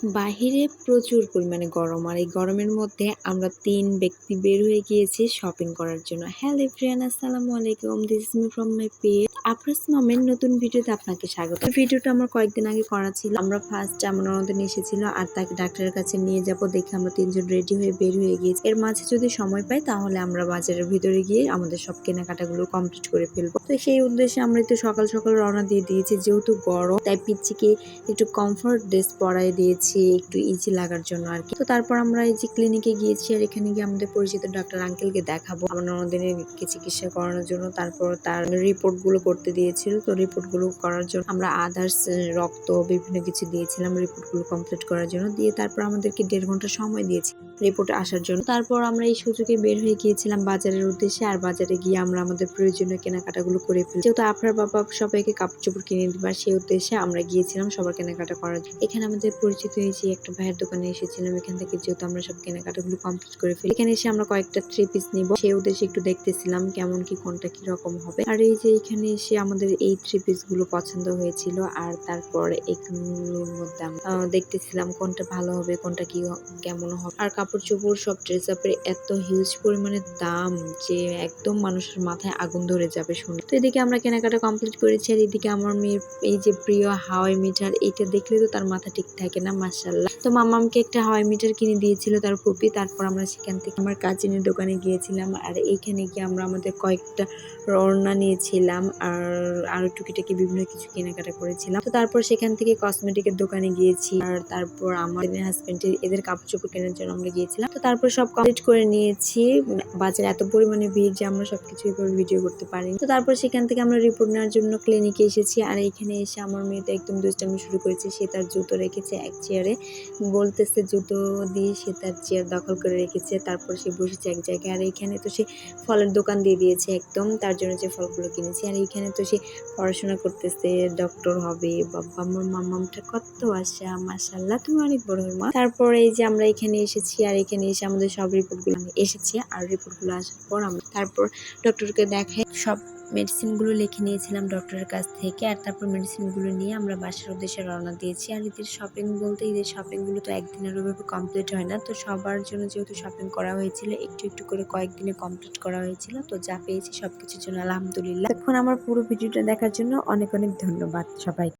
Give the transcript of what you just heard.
বাহিরে প্রচুর পরিমাণে গরম, আর এই গরমের মধ্যে আমরা ৩ ব্যক্তি বের হয়ে গিয়েছি শপিং করার জন্য। হ্যালো এভরিওয়ান, আসসালামু আলাইকুম। This is me from my page Afras Momen. নতুন ভিডিওতে আপনাকে স্বাগত। ভিডিওটা আমার কয়েকদিন আগে করা ছিল। আমরা ফার্স্ট আমার ননদিন এসেছিল আর তাকে ডাক্তারের কাছে নিয়ে যাব দেখে আমরা ৩ জন রেডি হয়ে বের হয়ে গিয়েছি। এর মাঝে যদি সময় পাই তাহলে আমরা বাজারের ভিতরে গিয়ে আমাদের সব কেনাকাটাগুলো কমপ্লিট করে ফেলবো। তো সেই উদ্দেশ্যে আমরা একটু সকাল সকাল রওনা দিয়ে দিয়েছি, যেহেতু গরম তাই পিচ্চিকে একটু কমফোর্ট ড্রেস পরাই দিয়েছি একটু ইজি লাগার জন্য আর কি। তো তারপর আমরা এই যে ক্লিনিকে গিয়েছি, আর এখানে গিয়ে আমাদের পরিচিত ডাক্তার আঙ্কেলকে দেখাবো আমার ননদিনের চিকিৎসা করানোর জন্য। তারপর তার রিপোর্ট গুলো করতে দিয়েছিল, তো রিপোর্ট গুলো করার জন্য আমরা আদার্স রক্ত বিভিন্ন কিছু দিয়েছিলাম রিপোর্ট গুলো কমপ্লিট করার জন্য। দিয়ে তারপর আমাদেরকে ১.৫ ঘন্টা সময় দিয়েছি রিপোর্ট আসার জন্য। তারপর আমরা এই সুযোগে বের হয়ে গিয়েছিলাম বাজারের উদ্দেশ্যে, আর বাজারে গিয়ে আমরা আমাদের প্রয়োজনীয় কেনাকাটাগুলো করে ফেলি। যেহেতু আপনার বাবা সবাইকে কাপড় চোপড় কিনে দিবার সেই উদ্দেশ্যে আমরা গিয়েছিলাম সবার কেনাকাটা করার জন্য। এখানে আমাদের পরিচিত হয়েছে একটা ভাইয়ের দোকানে এসেছিলাম, এখান থেকে যেহেতু আমরা সব কেনাকাটাগুলো কমপ্লিট করে ফেলি। এখানে এসে আমরা কয়েকটা 3 পিস নিব সেই উদ্দেশ্যে একটু দেখতেছিলাম কেমন কি কোনটা কি রকম হবে। আর এই যে এখানে এসে আমাদের এই 3 পিস গুলো পছন্দ হয়েছিল, আর তারপর এগুলোর মধ্যে আমরা দেখতেছিলাম কোনটা ভালো হবে কোনটা কি কেমন হবে। আর কাপড় চোপড় সব ড্রেস আপের এত হিউজ পরিমাণে দাম যে একদম মানুষের মাথায় আগুন ধরে যাবে শুনে। তো এদিকে আমরা কেনাকাটা কমপ্লিট করেছি, আর এদিকে আমার মেয়ের এই যে প্রিয় হাওয়াই মিঠার, এটা দেখলে তো তার মাথা ঠিক থাকে না মাশাআল্লাহ। তো মাম্মামকে একটা হাওয়াই মিঠার কিনে দিয়েছিল তার ফুপি। তারপর আমরা সেখান থেকে আমার কাজিনের দোকানে গিয়েছিলাম, আর এইখানে গিয়ে আমরা আমাদের কয়েকটা ওড়না নিয়েছিলাম আর আরো টুকিটাকি বিভিন্ন কিছু কেনাকাটা করেছিলাম। তো তারপর সেখান থেকে কসমেটিকের দোকানে গিয়েছি, আর তারপর আমার হাজবেন্ডের এদের কাপড় চোপড় কেনার জন্য আমরা গিয়েছিলাম। তো তারপর সব কমপ্লিট করে নিয়েছি। বাজারে এত পরিমাণে ভিড় যে আমরা সবকিছু এভাবে ভিডিও করতে পারিনি। তো তারপর সেখান থেকে আমরা রিপোর্ট নেওয়ার জন্য ক্লিনিকে এসেছি, আর এখানে এসে আমার মেয়ে তো একদম দুষ্টামি শুরু করেছে। সে তার জুতো রেখেছে এক চেয়ারে, বলতেছে জুতো দিয়ে সে তার চেয়ার দখল করে রেখেছে। তারপর সে বসেছে এক জায়গায়, আর এইখানে তো সে ফলের দোকান দিয়ে দিয়েছে একদম তার জন্য যে ফলগুলো কিনেছি। আর এইখানে তো সে পড়াশোনা করতেছে, ডক্টর হবে। বাবা আমার মাম্মামটা কত আশা, মাশাআল্লাহ তুমি অনেক বড় হয়ে মা। তারপর এই যে আমরা এখানে এসেছি, আর এখানে এসে আমাদের সব রিপোর্টগুলো এসেছে, আর রিপোর্টগুলো আসার পর আমরা তারপর ডক্টরকে দেখাই সব মেডিসিনগুলো লিখে নিয়েছিলাম ডক্টরের কাছ থেকে। আর তারপর মেডিসিনগুলো নিয়ে আমরা বাসার উদ্দেশ্যে রওনা দিয়েছি। আর ঈদের শপিং বলতে ঈদের শপিংগুলো তো একদিনের ওইভাবে কমপ্লিট হয় না, তো সবার জন্য যেহেতু শপিং করা হয়েছিল একটু একটু করে কয়েকদিনে কমপ্লিট করা হয়েছিল। তো যা পেয়েছি সবকিছুর জন্য আলহামদুলিল্লাহ। এখন আমার পুরো ভিডিওটা দেখার জন্য অনেক অনেক ধন্যবাদ সবাই।